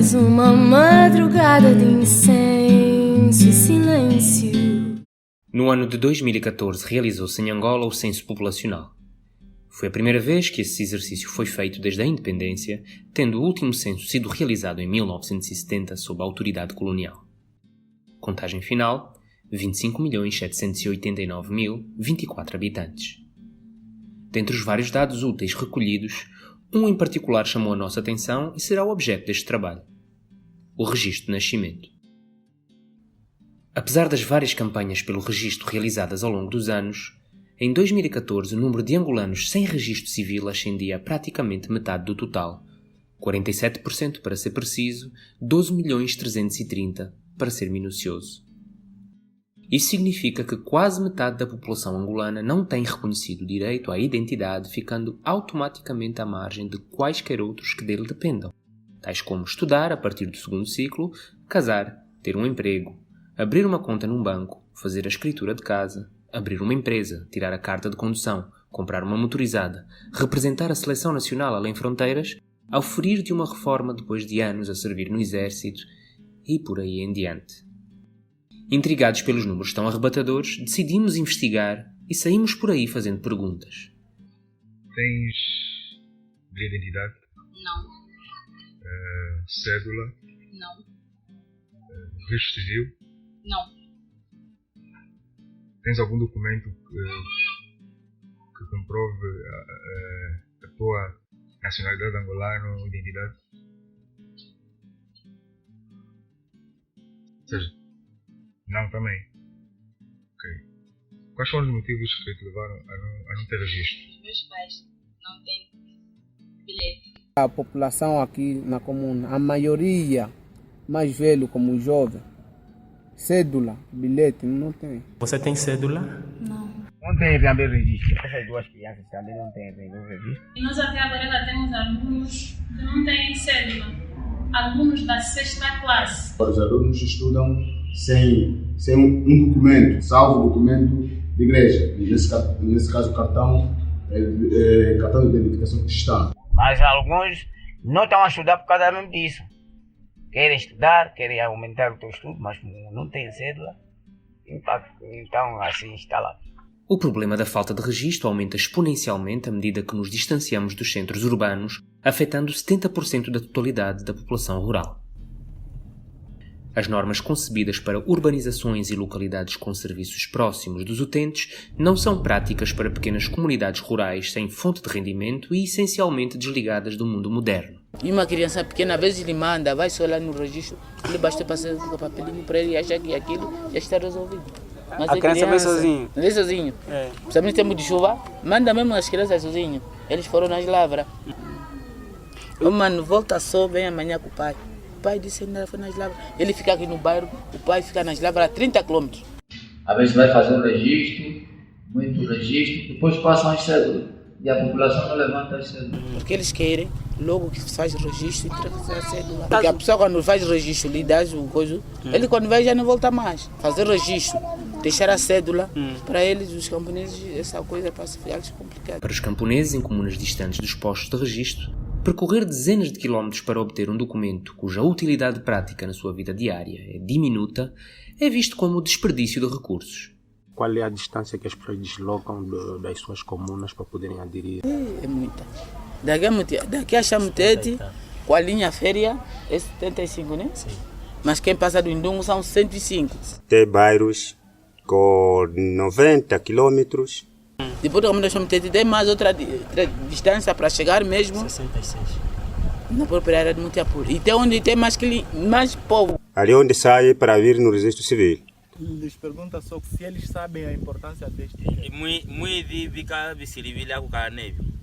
mais uma madrugada de incenso e silêncio. No ano de 2014 realizou-se em Angola o censo populacional. Foi a primeira vez que esse exercício foi feito desde a independência, tendo o último censo sido realizado em 1970 sob a autoridade colonial. Contagem final: 25.789.024 habitantes. Dentre os vários dados úteis recolhidos, um em particular chamou a nossa atenção e será o objeto deste trabalho: o registro de nascimento. Apesar das várias campanhas pelo registro realizadas ao longo dos anos, em 2014 o número de angolanos sem registro civil ascendia a praticamente metade do total, 47% para ser preciso, 12.330.000 para ser minucioso. Isso significa que quase metade da população angolana não tem reconhecido o direito à identidade, ficando automaticamente à margem de quaisquer outros que dele dependam, tais como estudar a partir do segundo ciclo, casar, ter um emprego, abrir uma conta num banco, fazer a escritura de casa, abrir uma empresa, tirar a carta de condução, comprar uma motorizada, representar a seleção nacional além fronteiras, ao ferir de uma reforma depois de anos a servir no exército e por aí em diante. Intrigados pelos números tão arrebatadores, decidimos investigar e saímos por aí fazendo perguntas. Tens de identidade? Não. Cédula? Não. Registro civil? Não. Tens algum documento que comprove a tua nacionalidade angolana ou identidade? Ou seja, não também. Ok. Quais foram os motivos que te levaram a não ter registro? Os meus pais não têm bilhete. A população aqui na comuna, a maioria, mais velho como jovem, cédula, bilhete, não tem. Você tem cédula? Não. Não tem também registro. Essas duas crianças também não têm registro. E nós até agora já temos alunos que não têm cédula. Alunos da 6ª classe. Os alunos estudam sem um documento, salvo o documento de igreja. Nesse caso, cartão de identificação cristã. Mas alguns não estão a estudar por causa mesmo disso. Querem estudar, querem aumentar o seu estudo, mas não têm cédula. Então assim está lá. O problema da falta de registro aumenta exponencialmente à medida que nos distanciamos dos centros urbanos, afetando 70% da totalidade da população rural. As normas concebidas para urbanizações e localidades com serviços próximos dos utentes não são práticas para pequenas comunidades rurais sem fonte de rendimento e essencialmente desligadas do mundo moderno. E uma criança pequena, às vezes ele manda, vai só lá no registro, ele basta passar o papelinho para ele e achar que aquilo já está resolvido. Mas a criança vem sozinho? Vem sozinho. Principalmente em tempo de chuva, manda mesmo as crianças sozinho. Eles foram nas lavras. Ô mano, volta só, vem amanhã com o pai. O pai disse que ainda foi nas lavras. Ele fica aqui no bairro, o pai fica nas lavras a 30 km. Às vezes vai fazer um registro, muito registro, depois passam as cédulas. E a população não levanta as cédulas. Porque eles querem, logo que faz registro, entrega a cédula. Porque a pessoa quando faz registro, lhe dá o coisa, ele quando vai já não volta mais. Fazer registro, deixar a cédula, para eles, os camponeses, essa coisa passa a ficar complicada. Para os camponeses em comunas distantes dos postos de registro, percorrer dezenas de quilómetros para obter um documento cuja utilidade prática na sua vida diária é diminuta, é visto como desperdício de recursos. Qual é a distância que as pessoas deslocam das suas comunas para poderem aderir? É muita. Daqui a Chamutete, com a linha férrea, é 75, né? Sim. Mas quem passa do Indungo são 105. Tem bairros com 90 quilômetros. Depois da Chamutete tem mais outra distância para chegar mesmo. 66. Na própria área de Mutiapur. E tem onde tem mais povo. Ali onde sai para vir no registro civil. Eles perguntam só se eles sabem a importância deste. Muito fica visível com a neve.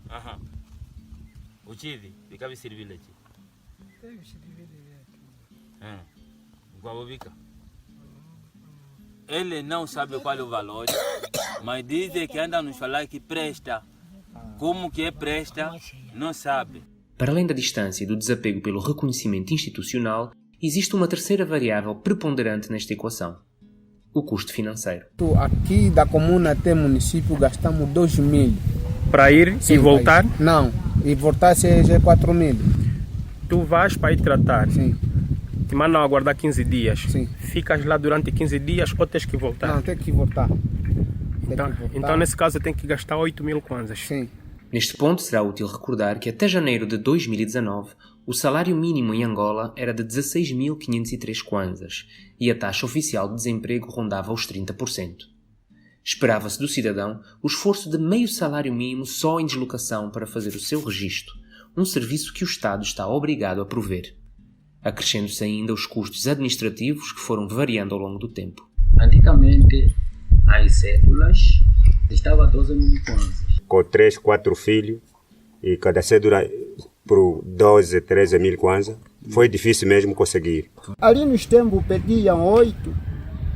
Aham. O tive fica visível aqui. Tem visível aqui. Qual fica? Ele não sabe qual é o valor, mas dizem que anda nos falar que presta. Como que é presta, não sabe. Para além da distância e do desapego pelo reconhecimento institucional, existe uma terceira variável preponderante nesta equação: o custo financeiro. Aqui da comuna até município gastamos 2.000. Para ir e voltar? Não, E voltar já é 4.000. Tu vais para ir tratar. Sim. Te mandam aguardar 15 dias. Sim. Ficas lá durante 15 dias ou tens que voltar? Não, tem que voltar. Então nesse caso tem que gastar 8.000 kwanzas. Sim. Neste ponto será útil recordar que até janeiro de 2019 o salário mínimo em Angola era de 16.503 kwanzas e a taxa oficial de desemprego rondava os 30%. Esperava-se do cidadão o esforço de meio salário mínimo só em deslocação para fazer o seu registro, um serviço que o Estado está obrigado a prover. Acrescendo-se ainda os custos administrativos que foram variando ao longo do tempo. Antigamente, as cédulas estavam 12.000 kwanzas. Com 3, 4 filhos e cada cédula por 12, 13 mil kwanza, foi difícil mesmo conseguir. Ali nos tempos pediam 8,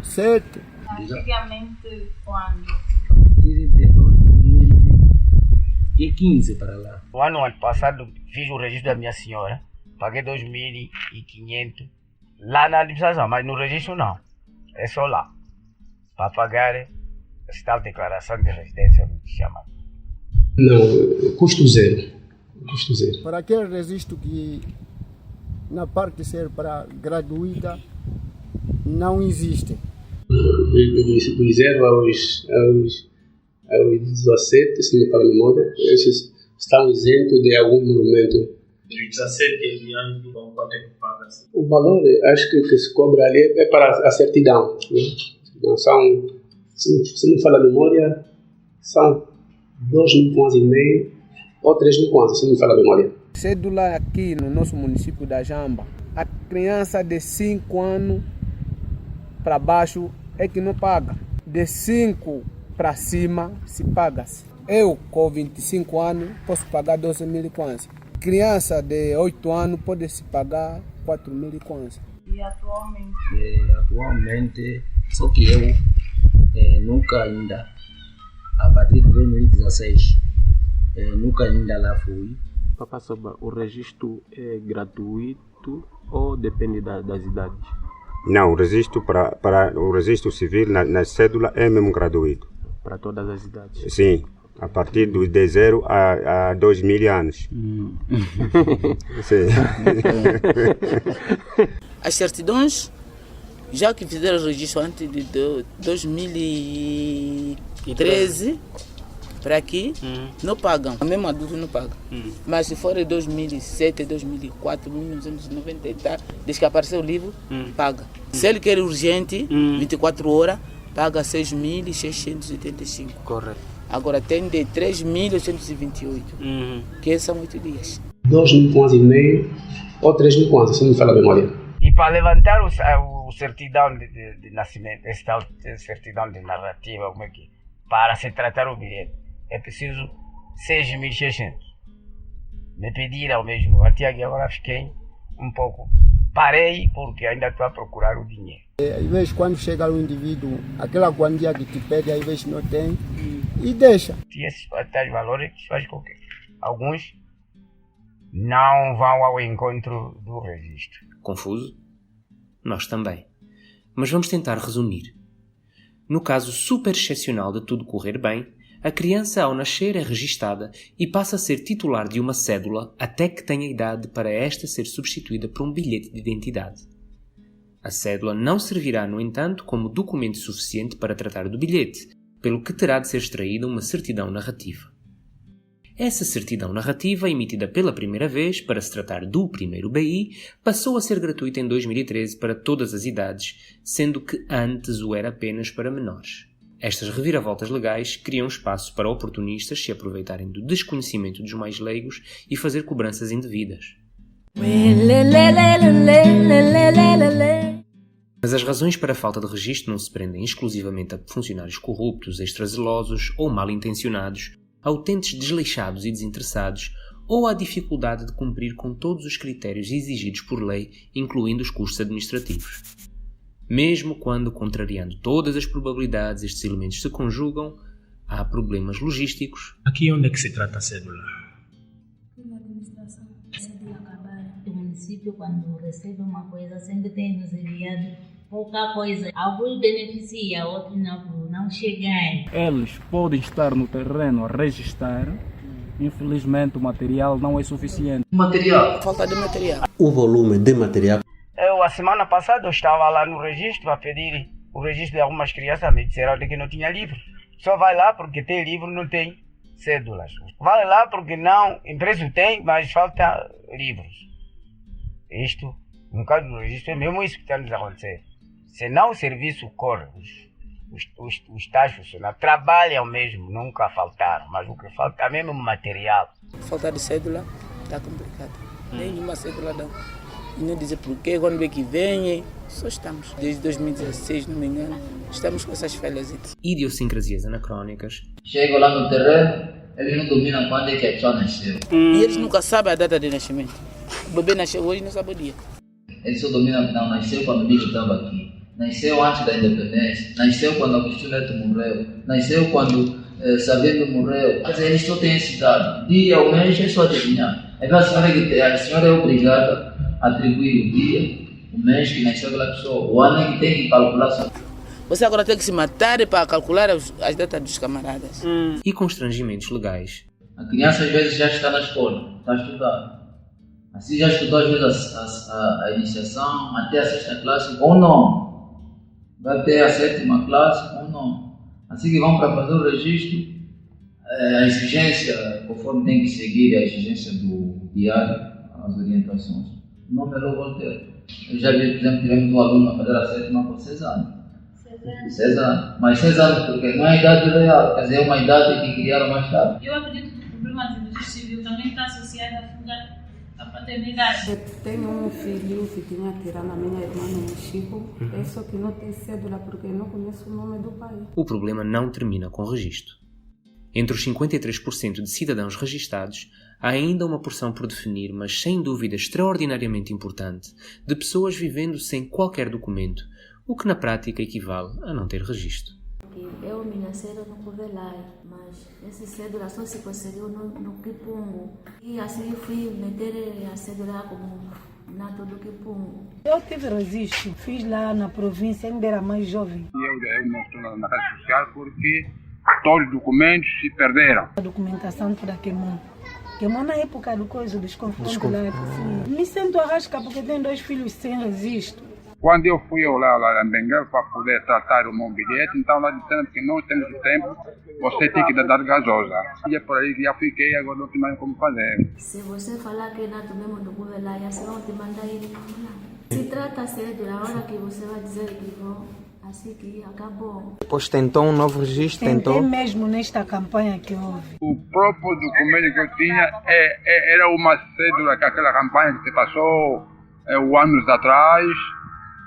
7. Antigamente, quando? A partir de 2015 para lá. O ano passado fiz o registro da minha senhora, paguei 2.500 lá na administração, mas no registro não, é só lá, para pagar essa tal declaração de residência, como se chama. Não, custo zero. Custo zero. Para aquele registro que na parte ser para gratuita não existe. Do 0 aos 17, se me fala a memória, esses estão isentos de algum monumento. Dos 17 anos, quanto é que paga? O valor, acho que se cobra ali é para a certidão. Né? Então, se me fala a memória, são 2.000 kwanzas e meio ou 3.000 kwanzas, se me fala a memória. Cédula aqui no nosso município da Jamba, a criança de 5 anos para baixo é que não paga. De 5 para cima se paga-se. Eu, com 25 anos, posso pagar 12.000 kwanzas. Criança de 8 anos pode-se pagar 4.000 kwanzas. E atualmente? Atualmente, só que eu nunca ainda, a partir de 2016, nunca ainda lá fui. Papá Soba, o registro é gratuito ou depende das idades? Não, o registro para o registro civil na cédula é mesmo gratuito. Para todas as idades? Sim, a partir de 0 a 2.000 anos. Sim. As certidões, já que fizeram o registro antes de 2013 para aqui, não pagam. Mesmo adulto não paga. Mas se for em 2007, 2004, 1990 e tal, desde que apareceu o livro, paga. Se ele quer urgente, 24 horas, paga 6.685. Correto. Agora tem de 3.828, que são 8 dias. 2.000 kwanzas e meio ou 3.000 kwanzas, se me fala a memória. E para levantar o certidão de nascimento, esse tal certidão de narrativa, como é que para se tratar o bilhete, é preciso 6.600. Me pediram mesmo, até aqui agora fiquei um pouco, parei porque ainda estou a procurar o dinheiro. Às vezes quando chega o indivíduo, aquela quantia que te pede, às vezes não tem e deixa. E esses tais valores faz com que alguns não vão ao encontro do registro. Confuso? Nós também. Mas vamos tentar resumir. No caso super excepcional de tudo correr bem, a criança ao nascer é registada e passa a ser titular de uma cédula até que tenha idade para esta ser substituída por um bilhete de identidade. A cédula não servirá, no entanto, como documento suficiente para tratar do bilhete, pelo que terá de ser extraída uma certidão narrativa. Essa certidão narrativa, emitida pela primeira vez para se tratar do primeiro BI, passou a ser gratuita em 2013 para todas as idades, sendo que antes o era apenas para menores. Estas reviravoltas legais criam espaço para oportunistas se aproveitarem do desconhecimento dos mais leigos e fazer cobranças indevidas. Mas as razões para a falta de registro não se prendem exclusivamente a funcionários corruptos, extrazelosos ou mal-intencionados, a utentes desleixados e desinteressados, ou à dificuldade de cumprir com todos os critérios exigidos por lei, incluindo os custos administrativos. Mesmo quando, contrariando todas as probabilidades, estes elementos se conjugam, há problemas logísticos. Aqui onde é que se trata a cédula? Na administração, a cédula acabar. O município, quando recebe uma coisa, sempre tem nos enviado pouca coisa. Alguns beneficiam, outros não chegarem. Eles podem estar no terreno a registrar Infelizmente o material não é suficiente. Material? Falta de material. O volume de material. A semana passada eu estava lá no registro a pedir o registro de algumas crianças, me disseram que não tinha livro. Só vai lá porque tem livro, não tem cédulas. Vai lá porque não, empresa tem, mas falta livros. Isto, no caso do registro, é mesmo isso que está nos acontecendo. Senão o serviço corre, os tais funcionários trabalham mesmo, nunca faltaram, mas o que falta é mesmo material. Falta de cédula está complicado. Nenhuma cédula não. E não dizer porquê, quando é que vem, só estamos. Desde 2016, não me engano, estamos com essas falhas. Idiosincrasias anacrónicas. Chegam lá no terreno, eles não dominam quando é que a pessoa nasceu. E eles nunca sabem a data de nascimento. O bebê nasceu hoje, não sabe o dia. Eles só dominam que não nasceu quando o bicho estava aqui. Nasceu antes da independência. Nasceu quando Agostinho Neto morreu. Nasceu quando Sabino morreu. Quer dizer, eles só têm esse dado. Dia ou mês é só adivinhar. Aí a senhora é obrigada a atribuir o dia, o mês que nasceu aquela pessoa. O ano é que tem que calcular só. Você agora tem que se matar para calcular as datas dos camaradas. E constrangimentos legais. A criança às vezes já está na escola, está a estudar. Assim já estudou às vezes a iniciação até a 6ª classe ou não. Vai até a 7ª classe ou não. Assim que vão para fazer o registro, a exigência, conforme tem que seguir a exigência do diário, as orientações. O nome é logo Voltaire. Eu já vi, por exemplo, tivemos um aluno a fazer a 7ª com 6 anos. 6 anos. Mas 6 anos porque não é a idade real, quer dizer, é uma idade que criaram mais tarde. Eu acredito que o problema de registro civil também está associado à paternidade. Eu tenho um filho que tinha tirado a minha irmã no Mexico, é só que não tem cédula porque eu não conheço o nome do pai. O problema não termina com o registro. Entre os 53% de cidadãos registados, há ainda uma porção por definir, mas sem dúvida extraordinariamente importante, de pessoas vivendo sem qualquer documento, o que na prática equivale a não ter registro. Eu me nasceram no Covelai, mas essa cédula só se conseguiu no Kipungo. E assim fui meter a cédula como nato do Kipungo. Eu tive registro, fiz lá na província, ainda era mais jovem. Eu não estou na rede social porque todos os documentos se perderam. A documentação toda queimou. Queimou na época do coisa, dos confrontos lá. Assim. Me sinto arrasca porque tenho 2 filhos sem registro. Quando eu fui lá em Benguela para poder tratar o meu bilhete, então lá disseram que não temos tempo, você tem que dar gasosa. E é por aí que já fiquei, agora não tem mais como fazer. Se você falar que é nato mesmo do Covelai, assim vão te mandar ir lá. Se trata cédula, a hora que você vai dizer que vão, assim que acabou. Depois tentou um novo registro, Tentei mesmo nesta campanha que houve. O próprio documento que eu tinha era uma cédula que aquela campanha que se passou anos atrás.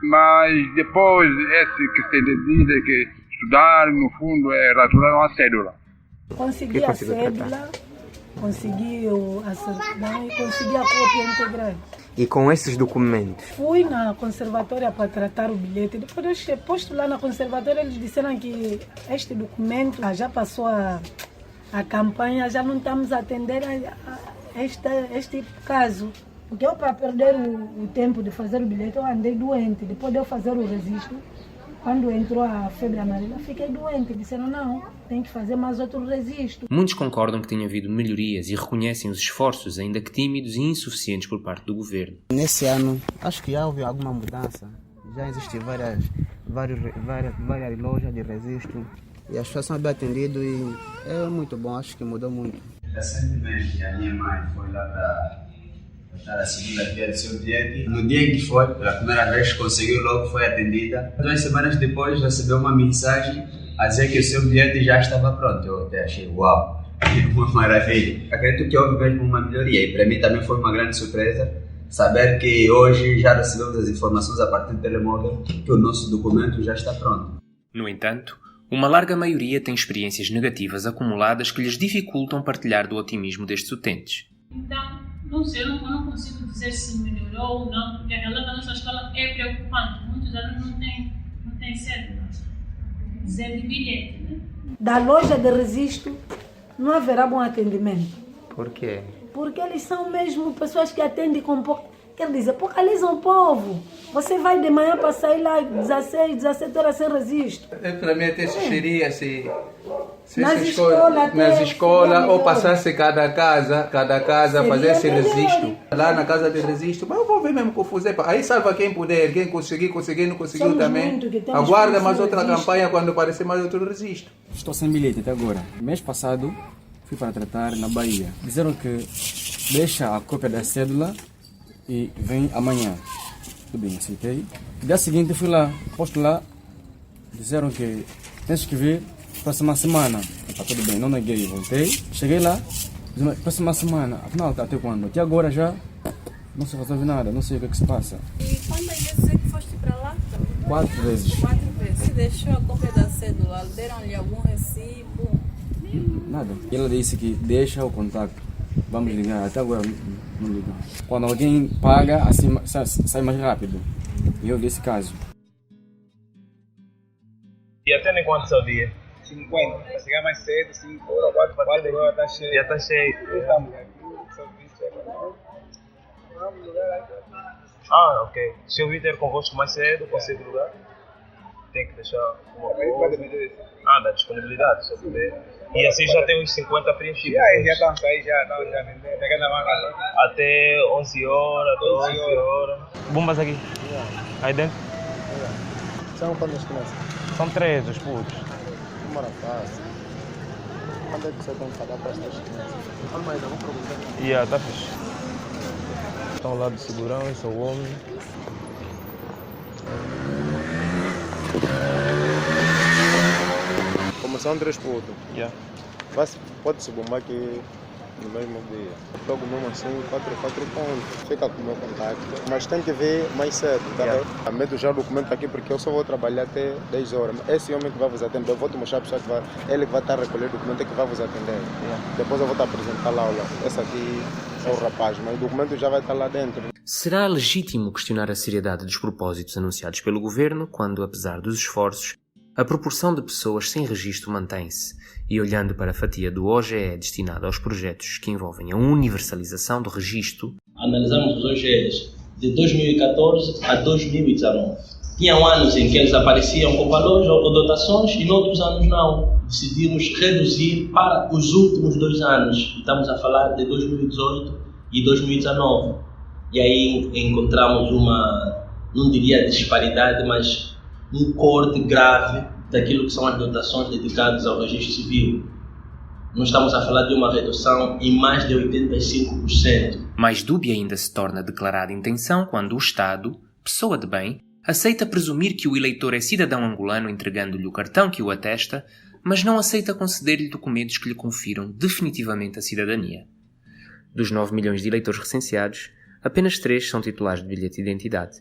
Mas depois, esse que se decide que estudar, no fundo, é rasurar a cédula. Consegui a cédula, consegui a certidão e consegui a cópia integral. E com esses documentos? Fui na conservatória para tratar o bilhete. Depois eu cheguei, posto lá na conservatória, eles disseram que este documento já passou a campanha, já não estamos a atender a este caso. Porque eu, para perder o tempo de fazer o bilhete, eu andei doente. Depois de eu fazer o registro, quando entrou a febre amarela, fiquei doente. Disseram, não, tem que fazer mais outro registro. Muitos concordam que tenha havido melhorias e reconhecem os esforços, ainda que tímidos e insuficientes por parte do governo. Nesse ano, acho que já houve alguma mudança. Já existem várias lojas de registro. E as pessoas são bem atendidas e é muito bom, acho que mudou muito. Recentemente, a minha mãe foi lá para a segunda via do seu bilhete. No dia em que foi, pela primeira vez, conseguiu logo, foi atendida. 2 semanas depois, recebeu uma mensagem a dizer que o seu bilhete já estava pronto. Eu até achei, uau, uma maravilha. Acredito que houve mesmo uma melhoria e para mim também foi uma grande surpresa saber que hoje já recebemos as informações a partir do telemóvel que o nosso documento já está pronto. No entanto, uma larga maioria tem experiências negativas acumuladas que lhes dificultam partilhar do otimismo destes utentes. Então, não sei, eu não consigo dizer se melhorou ou não, porque a realidade da nossa escola é preocupante. Muitos alunos não têm cédula, dizer de bilhete, né? Da loja de registro não haverá bom atendimento. Por quê? Porque eles são mesmo pessoas que atendem com pouco. Quer dizer, focalizam o povo. Você vai de manhã para sair lá 16, 17 horas sem registro. Para mim até sugeria se nas escolas ou passasse cada casa fazer esse registro. Lá na casa de registro, mas eu vou ver mesmo confusão. Aí salva quem puder, quem conseguir, não conseguiu somos também. Aguarda mais outra campanha quando aparecer mais outro registro. Estou sem bilhete até agora. Mês passado fui para tratar na Bahia. Disseram que deixa a cópia da cédula e vem amanhã. Tudo bem, aceitei. No dia seguinte fui lá, posto lá, disseram que tens que vir próxima semana. Tá tudo bem, não neguei, voltei. Cheguei lá, próxima semana. Afinal, até quando? Até agora já não se resolve nada, não sei o que se passa. E quantas vezes é que foste para lá? 4 vezes. 4 vezes. Você deixou a cópia da cédula, deram-lhe algum recibo? Nada. Ela disse que deixa o contato. Vamos ligar, até agora não ligam. Quando alguém paga, assim sai mais rápido. E eu vi esse caso. E até nem quantos ao dia? 50. Para chegar mais cedo, 5 horas, 4 horas, está cheio. Já está cheio. Estamos aqui, só Ah, ok. Se eu vir ter convosco mais cedo, consigo lugar? Tem que deixar uma coisa. Da disponibilidade, se eu puder. E assim já tem uns 50 preenchidos. Já estão aí, já pegando na manga. Até 11 horas, 12 horas. Bombas aqui? Aí dentro? São quantas crianças? São 3 os putos. Demora fácil. Quando é que você tem que pagar para estas crianças? Olha mais, alguma pergunta? Tá fixe. Estão lá de segurança, o homem. Como são 3 putos? Pode-se bombar aqui no mesmo dia. Logo mesmo assim, 4 pontos. Fica com o meu contato. Mas tem que ver mais cedo, tá bem? Meto já o documento aqui porque eu só vou trabalhar até 10 horas. Esse homem que vai vos atender, eu vou te mostrar a pessoa que vai. Ele que vai estar a recolher o documento que vai vos atender. Depois eu vou te apresentar lá. Esse aqui é o rapaz, mas o documento já vai estar lá dentro. Será legítimo questionar a seriedade dos propósitos anunciados pelo governo quando, apesar dos esforços, a proporção de pessoas sem registro mantém-se e, olhando para a fatia do OGE destinada aos projetos que envolvem a universalização do registro, analisamos os OGEs de 2014 a 2019. Tinham anos em que eles apareciam com valores ou dotações e noutros anos não. Decidimos reduzir para os últimos 2 anos. Estamos a falar de 2018 e 2019. E aí encontramos uma, não diria disparidade, mas um corte grave daquilo que são as dotações dedicadas ao registro civil. Nós estamos a falar de uma redução em mais de 85%. Mais dúbia ainda se torna a declarada intenção quando o Estado, pessoa de bem, aceita presumir que o eleitor é cidadão angolano entregando-lhe o cartão que o atesta, mas não aceita conceder-lhe documentos que lhe confiram definitivamente a cidadania. Dos 9 milhões de eleitores recenseados, apenas 3 são titulares de bilhete de identidade.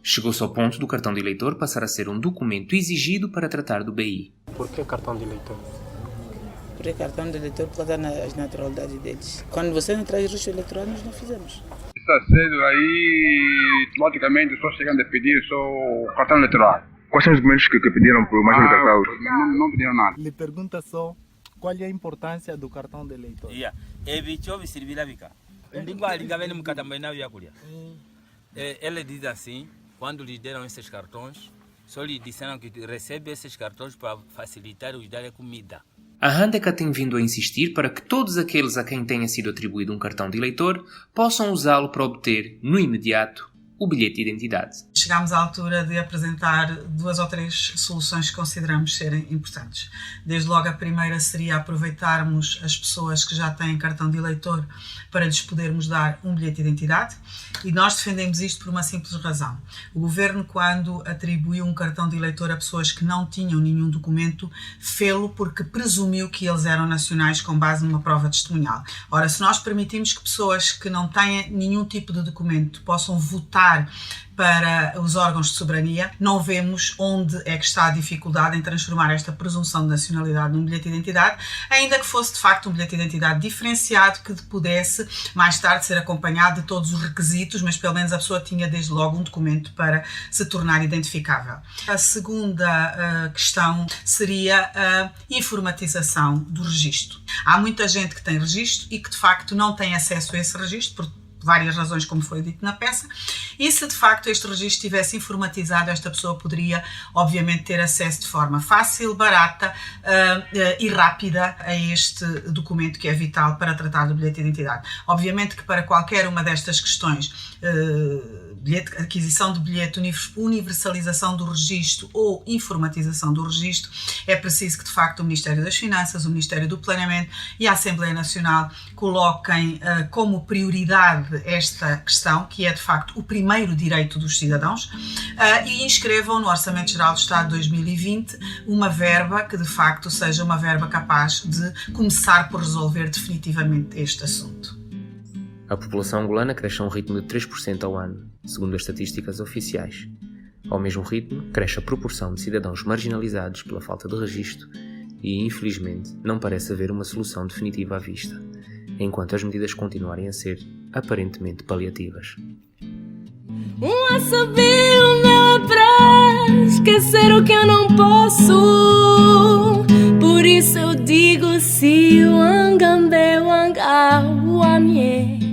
Chegou-se ao ponto do cartão de eleitor passar a ser um documento exigido para tratar do BI. Por que cartão de eleitor? Porque cartão de eleitor por causa das naturalidades deles. Quando você não traz registro eleitoral, nós não fizemos. Essa cédula aí, automaticamente só chegam a pedir só o cartão eleitoral. Quais são os documentos que pediram para o mais cartão? Não pediram nada. Lhe pergunta só qual é a importância do cartão de eleitor. Ele diz assim, quando lhe deram esses cartões, só lhe disseram que recebe esses cartões para facilitar os dar comida. A Handeka tem vindo a insistir para que todos aqueles a quem tenha sido atribuído um cartão de eleitor possam usá-lo para obter, no imediato, o bilhete de identidade. Chegámos à altura de apresentar 2 ou 3 soluções que consideramos serem importantes. Desde logo a primeira seria aproveitarmos as pessoas que já têm cartão de eleitor para lhes podermos dar um bilhete de identidade, e nós defendemos isto por uma simples razão. O Governo, quando atribuiu um cartão de eleitor a pessoas que não tinham nenhum documento, fê-lo porque presumiu que eles eram nacionais com base numa prova testemunhal. Ora, se nós permitimos que pessoas que não têm nenhum tipo de documento possam votar para os órgãos de soberania, não vemos onde é que está a dificuldade em transformar esta presunção de nacionalidade num bilhete de identidade, ainda que fosse de facto um bilhete de identidade diferenciado que pudesse mais tarde ser acompanhado de todos os requisitos, mas pelo menos a pessoa tinha desde logo um documento para se tornar identificável. A segunda questão seria a informatização do registro. Há muita gente que tem registro e que de facto não tem acesso a esse registro, por várias razões, como foi dito na peça, E se de facto este registro estivesse informatizado, esta pessoa poderia, obviamente, ter acesso de forma fácil, barata e rápida a este documento que é vital para tratar do bilhete de identidade. Obviamente que para qualquer uma destas questões, aquisição de bilhete, universalização do registro ou informatização do registro, é preciso que de facto o Ministério das Finanças, o Ministério do Planeamento e a Assembleia Nacional coloquem como prioridade esta questão, que é de facto o primeiro direito dos cidadãos, e inscrevam no Orçamento Geral do Estado de 2020 uma verba que de facto seja uma verba capaz de começar por resolver definitivamente este assunto. A população angolana cresce a um ritmo de 3% ao ano, segundo as estatísticas oficiais. Ao mesmo ritmo, cresce a proporção de cidadãos marginalizados pela falta de registro e, infelizmente, não parece haver uma solução definitiva à vista, enquanto as medidas continuarem a ser aparentemente paliativas. Um assobio meu é pra esquecer o que eu não posso. Por isso eu digo se o angambe, o anga, o amie.